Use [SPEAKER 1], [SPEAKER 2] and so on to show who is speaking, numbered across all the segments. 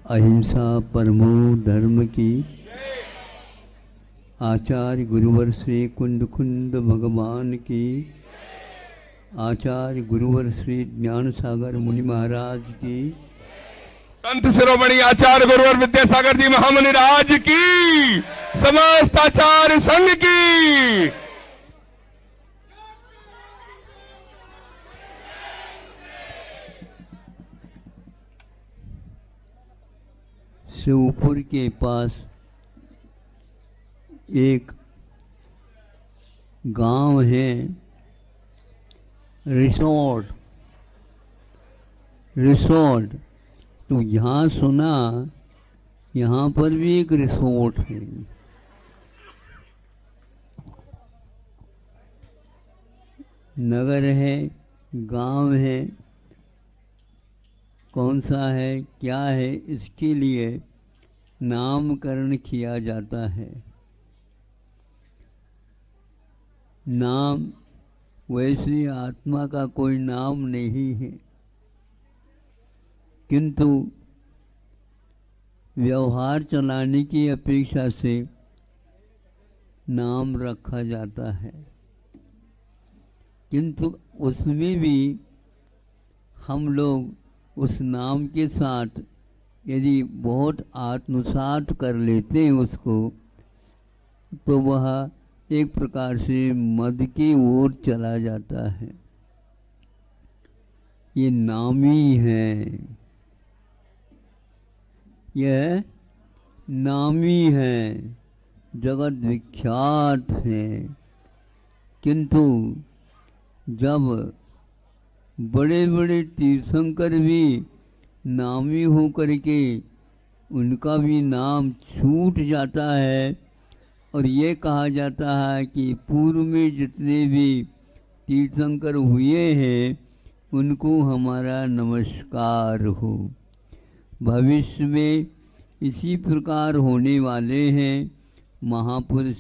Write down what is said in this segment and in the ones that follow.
[SPEAKER 1] अहिंसा परमो धर्म की। आचार्य गुरुवर श्री कुंद कुंद भगवान की। आचार्य गुरुवर श्री ज्ञान सागर मुनि महाराज की।
[SPEAKER 2] संत शिरोमणि आचार्य गुरुवर विद्यासागर जी महामुनि राज की। समस्त आचार्य संघ की।
[SPEAKER 1] शिवपुर के पास एक गांव है, रिसोर्ट। तो यहाँ सुना, यहाँ पर भी एक रिसोर्ट है। नगर है, गांव है, कौन सा है, क्या है, इसके लिए नामकरण किया जाता है। नाम वैसे आत्मा का कोई नाम नहीं है, किंतु व्यवहार चलाने की अपेक्षा से नाम रखा जाता है। किंतु उसमें भी हम लोग उस नाम के साथ यदि बहुत आत्मसात कर लेते हैं उसको, तो वह एक प्रकार से मद की ओर चला जाता है। ये नामी है, यह नामी है, जगत विख्यात है। किंतु जब बड़े बड़े तीर्थंकर भी नामी होकर के उनका भी नाम छूट जाता है, और ये कहा जाता है कि पूर्व में जितने भी तीर्थंकर हुए हैं उनको हमारा नमस्कार हो। भविष्य में इसी प्रकार होने वाले हैं महापुरुष,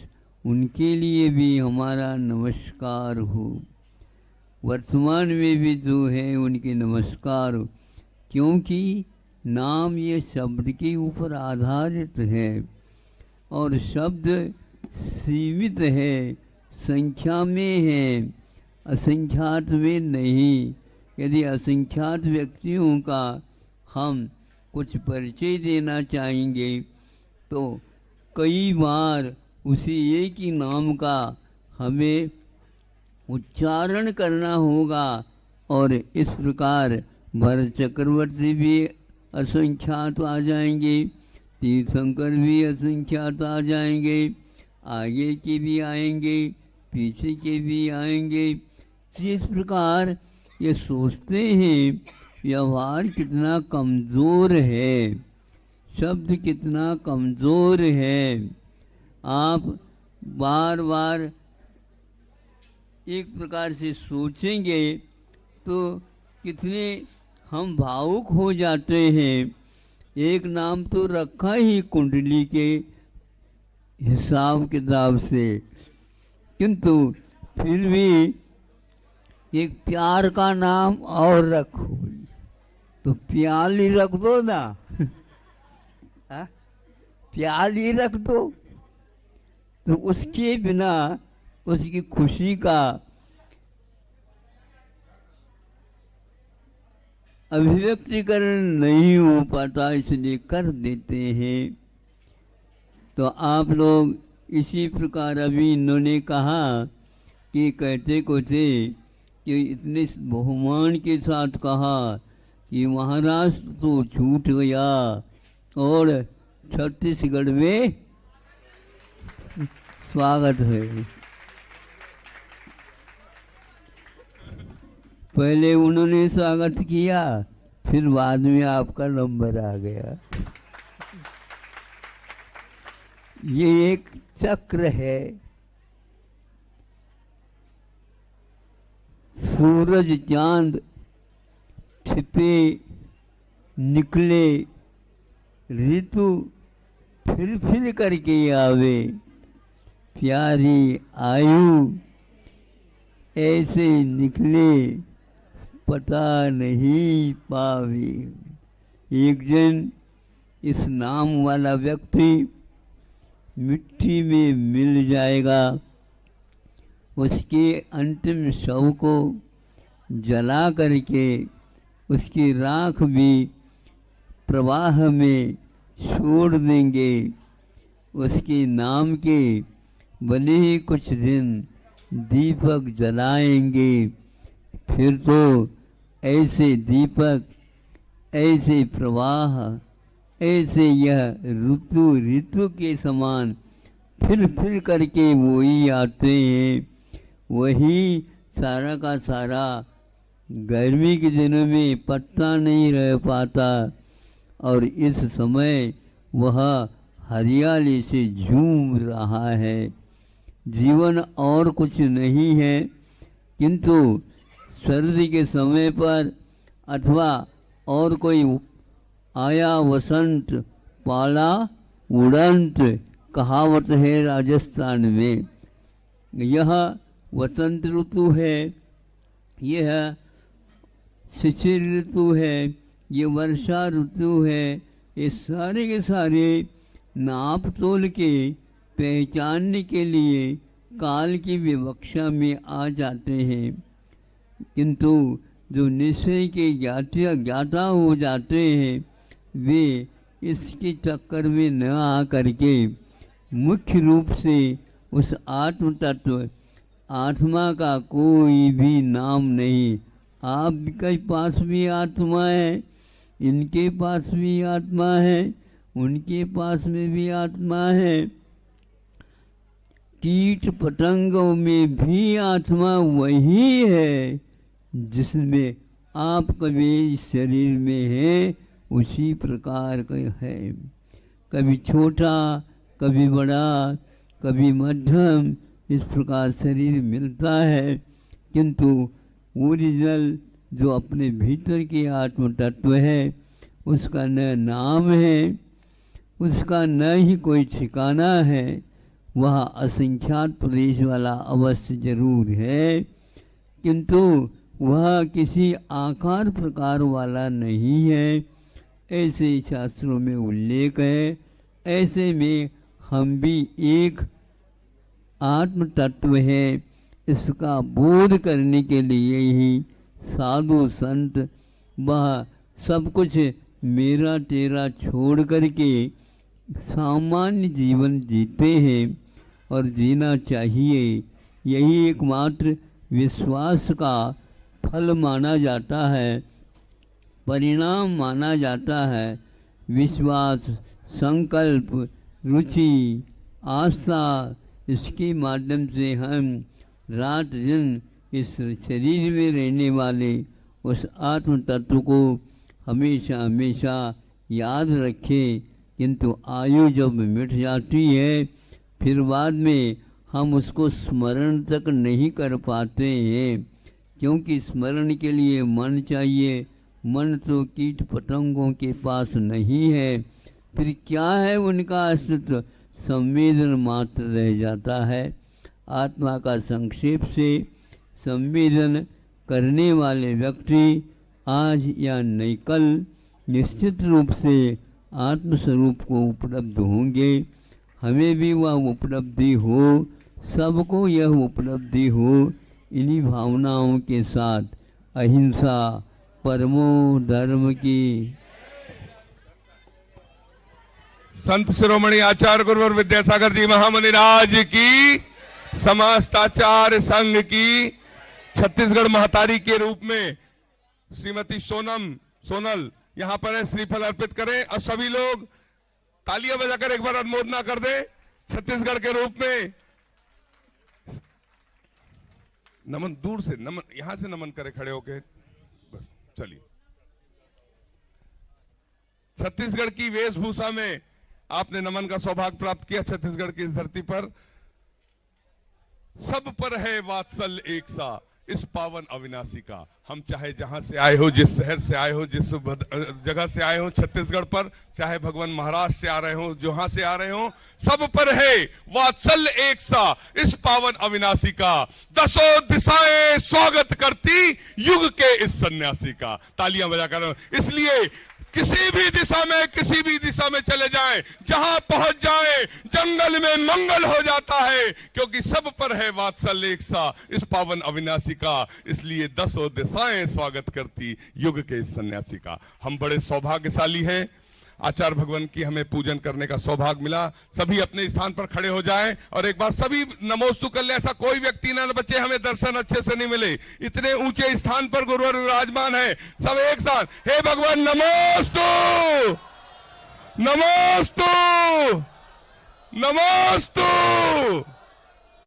[SPEAKER 1] उनके लिए भी हमारा नमस्कार हो। वर्तमान में भी जो है उनके नमस्कार हो, क्योंकि नाम ये शब्द के ऊपर आधारित है और शब्द सीमित है, संख्या में है, असंख्यात में नहीं। यदि असंख्यात व्यक्तियों का हम कुछ परिचय देना चाहेंगे तो कई बार उसी एक ही नाम का हमें उच्चारण करना होगा। और इस प्रकार भरत चक्रवर्ती भी असंख्यात आ जाएंगे, तीर्थंकर भी असंख्यात आ जाएंगे, आगे के भी आएंगे, पीछे के भी आएंगे। इस प्रकार ये सोचते हैं व्यवहार कितना कमज़ोर है, शब्द कितना कमज़ोर है। आप बार बार एक प्रकार से सोचेंगे तो कितने हम भावुक हो जाते हैं। एक नाम तो रखा ही कुंडली के हिसाब किताब से, किंतु फिर भी एक प्यार का नाम और रखो तो प्याल ही रख दो ना। प्याल ही रख दो, तो उसके बिना उसकी खुशी का अभिव्यक्तिकरण नहीं हो पाता, इसलिए कर देते हैं। तो आप लोग इसी प्रकार अभी इन्होंने कहा कि कहते को थे कि इतने बहुमान के साथ कहा कि महाराष्ट्र तो छूट गया और छत्तीसगढ़ में स्वागत है। पहले उन्होंने स्वागत किया, फिर बाद में आपका नंबर आ गया। ये एक चक्र है। सूरज चांद छिपे निकले, ऋतु फिर करके आवे, प्यारी आयु ऐसे निकले पता नहीं पावे। एक जन इस नाम वाला व्यक्ति मिट्टी में मिल जाएगा। उसके अंतिम शव को जला करके उसकी राख भी प्रवाह में छोड़ देंगे। उसके नाम के भले ही कुछ दिन दीपक जलाएंगे, फिर तो ऐसे दीपक, ऐसे प्रवाह, ऐसे यह ऋतु के समान फिर करके वही आते हैं। वही सारा का सारा गर्मी के दिनों में पत्ता नहीं रह पाता और इस समय वह हरियाली से झूम रहा है। जीवन और कुछ नहीं है, किंतु सर्दी के समय पर अथवा और कोई आया वसंत पाला उड़ंत कहावत है राजस्थान में। यह वसंत ऋतु है, यह शिशिर ऋतु है, ये वर्षा ऋतु है। ये सारे के सारे नाप तोल के पहचानने के लिए काल की विवक्षा में आ जाते हैं, किंतु जो निश्चय के ज्ञाता हो जाते हैं वे इसके चक्कर में न आ करके मुख्य रूप से उस आत्म तत्व आत्मा का कोई भी नाम नहीं। आपके पास भी आत्मा है, इनके पास भी आत्मा है, उनके पास में भी आत्मा है। कीट पतंगों में भी आत्मा वही है जिसमें आप कभी शरीर में है, उसी प्रकार का है। कभी छोटा, कभी बड़ा, कभी मध्यम, इस प्रकार शरीर मिलता है, किंतु ओरिजिनल जो अपने भीतर के आत्म तत्व है उसका न नाम है, उसका न ही कोई ठिकाना है। वह असंख्यात प्रदेश वाला अवश्य जरूर है, किंतु वह किसी आकार प्रकार वाला नहीं है, ऐसे शास्त्रों में उल्लेख है। ऐसे में हम भी एक आत्म तत्व है, इसका बोध करने के लिए ही साधु संत वह सब कुछ मेरा तेरा छोड़ करके सामान्य जीवन जीते हैं और जीना चाहिए। यही एकमात्र विश्वास का फल माना जाता है, परिणाम माना जाता है। विश्वास, संकल्प, रुचि, आस्था, इसके माध्यम से हम रात दिन इस शरीर में रहने वाले उस आत्म तत्व को हमेशा हमेशा याद रखें। किंतु आयु जब मिट जाती है फिर बाद में हम उसको स्मरण तक नहीं कर पाते हैं, क्योंकि स्मरण के लिए मन चाहिए। मन तो कीट पतंगों के पास नहीं है, फिर क्या है उनका अस्तित्व? संवेदन मात्र रह जाता है। आत्मा का संक्षेप से संवेदन करने वाले व्यक्ति आज या नहीं कल निश्चित रूप से आत्मस्वरूप को उपलब्ध होंगे। हमें भी वह उपलब्धि हो, सबको यह उपलब्धि हो। इन्हीं भावनाओं के साथ अहिंसा परमो धर्म की।
[SPEAKER 2] संत शिरोमणि आचार्य गुरुवर विद्यासागर जी महामुनि राज की, समस्त आचार्य संघ की, छत्तीसगढ़ महतारी के रूप में श्रीमती सोनल यहां पर है, श्रीफल अर्पित करें और सभी लोग तालियां बजाकर एक बार अनुमोदना कर दें। छत्तीसगढ़ के रूप में नमन, दूर से नमन, यहां से नमन करें खड़े होके। चलिए, छत्तीसगढ़ की वेशभूषा में आपने नमन का सौभाग्य प्राप्त किया। छत्तीसगढ़ की इस धरती पर सब पर है वात्सल्य एक सा, इस पावन अविनाशी का। हम चाहे जहां से आए हो, जिस शहर से आए हो, जिस जगह से आए हो छत्तीसगढ़ पर, चाहे भगवान महाराष्ट्र से आ रहे हो, जहां से आ रहे हो, सब पर है वात्सल्य एक सा, इस पावन अविनाशी का। दसों दिशाएं स्वागत करती युग के इस सन्यासी का। तालियां बजाकर। इसलिए किसी भी दिशा में चले जाएं, जहां पहुंच जाएं, जंगल में मंगल हो जाता है, क्योंकि सब पर है वात्सल्य एक सा इस पावन अविनाशी का। इसलिए 10 दिशाएं स्वागत करती युग के इस सन्यासी का। हम बड़े सौभाग्यशाली हैं, आचार्य भगवान की हमें पूजन करने का सौभाग्य मिला। सभी अपने स्थान पर खड़े हो जाएं और एक बार सभी नमोस्तु कर ले। ऐसा कोई व्यक्ति ना बचे हमें दर्शन अच्छे से नहीं मिले, इतने ऊंचे स्थान पर गुरुवर विराजमान है। सब एक साथ, हे भगवान नमोस्तु नमोस्तु नमोस्तु।